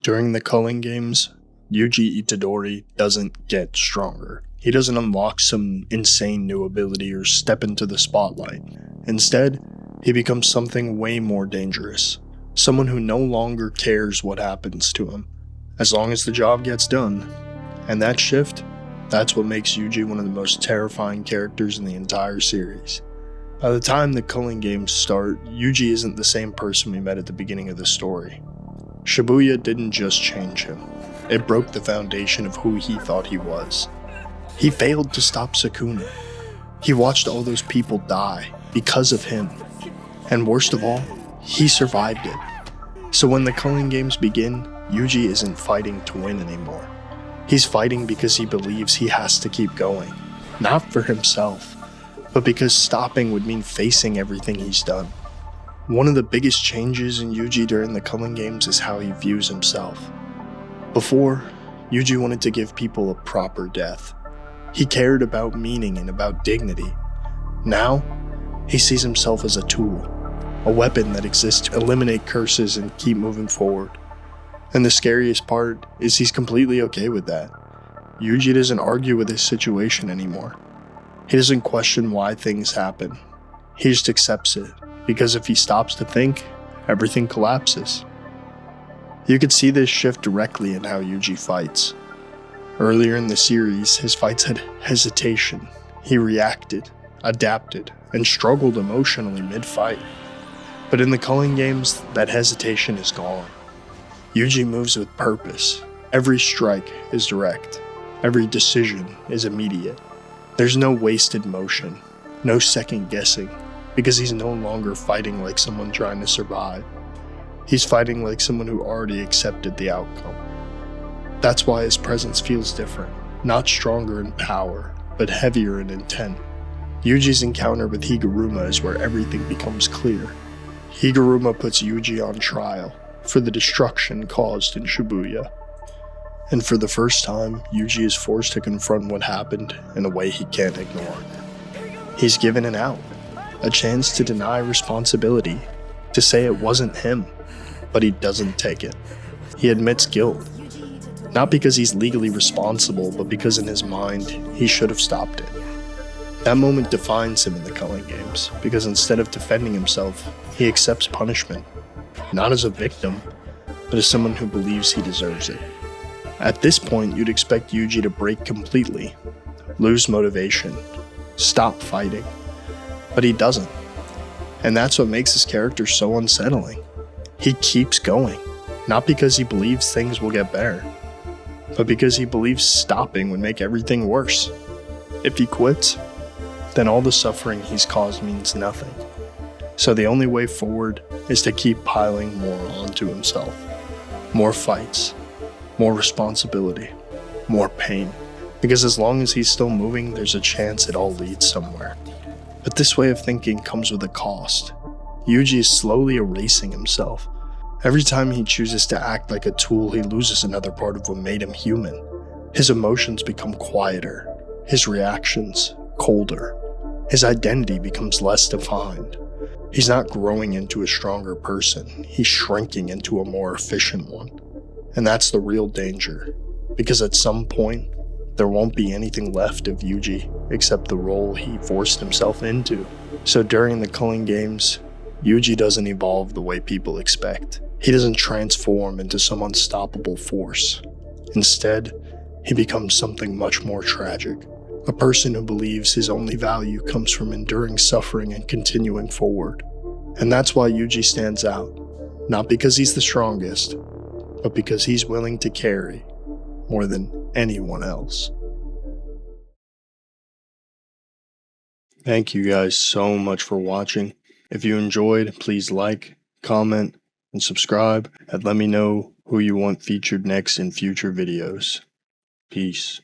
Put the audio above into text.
During the culling games, Yuji Itadori doesn't get stronger. He doesn't unlock some insane new ability or step into the spotlight. Instead, he becomes something way more dangerous. Someone who no longer cares what happens to him, as long as the job gets done. And that shift, that's what makes Yuji one of the most terrifying characters in the entire series. By the time the culling games start, Yuji isn't the same person we met at the beginning of the story. Shibuya didn't just change him, it broke the foundation of who he thought he was. He failed to stop Sukuna. He watched all those people die because of him. And worst of all, he survived it. So when the culling games begin, Yuji isn't fighting to win anymore. He's fighting because he believes he has to keep going. Not for himself, but because stopping would mean facing everything he's done. One of the biggest changes in Yuji during the culling games is how he views himself. Before, Yuji wanted to give people a proper death. He cared about meaning and about dignity. Now, he sees himself as a tool, a weapon that exists to eliminate curses and keep moving forward. And the scariest part is he's completely okay with that. Yuji doesn't argue with his situation anymore. He doesn't question why things happen. He just accepts it, because if he stops to think, everything collapses. You could see this shift directly in how Yuji fights. Earlier in the series, his fights had hesitation. He reacted, adapted, and struggled emotionally mid-fight. But in the culling games, that hesitation is gone. Yuji moves with purpose. Every strike is direct. Every decision is immediate. There's no wasted motion, no second guessing, because he's no longer fighting like someone trying to survive. He's fighting like someone who already accepted the outcome. That's why his presence feels different, not stronger in power, but heavier in intent. Yuji's encounter with Higuruma is where everything becomes clear. Higuruma puts Yuji on trial for the destruction caused in Shibuya. And for the first time, Yuji is forced to confront what happened in a way he can't ignore. He's given an out, a chance to deny responsibility, to say it wasn't him, but he doesn't take it. He admits guilt, not because he's legally responsible, but because in his mind, he should have stopped it. That moment defines him in the culling games, because instead of defending himself, he accepts punishment, not as a victim, but as someone who believes he deserves it. At this point, you'd expect Yuji to break completely, lose motivation, stop fighting, but he doesn't. And that's what makes his character so unsettling. He keeps going, not because he believes things will get better, but because he believes stopping would make everything worse. If he quits, then all the suffering he's caused means nothing. So the only way forward is to keep piling more onto himself. More fights, more responsibility, more pain. Because as long as he's still moving, there's a chance it all leads somewhere. But this way of thinking comes with a cost. Yuji is slowly erasing himself. Every time he chooses to act like a tool, he loses another part of what made him human. His emotions become quieter, his reactions colder. His identity becomes less defined. He's not growing into a stronger person, he's shrinking into a more efficient one. And that's the real danger, because at some point, there won't be anything left of Yuji except the role he forced himself into. So during the culling games, Yuji doesn't evolve the way people expect. He doesn't transform into some unstoppable force. Instead, he becomes something much more tragic. A person who believes his only value comes from enduring suffering and continuing forward. And that's why Yuji stands out. Not because he's the strongest, but because he's willing to carry more than anyone else. Thank you guys so much for watching. If you enjoyed, please like, comment, and subscribe, and let me know who you want featured next in future videos. Peace.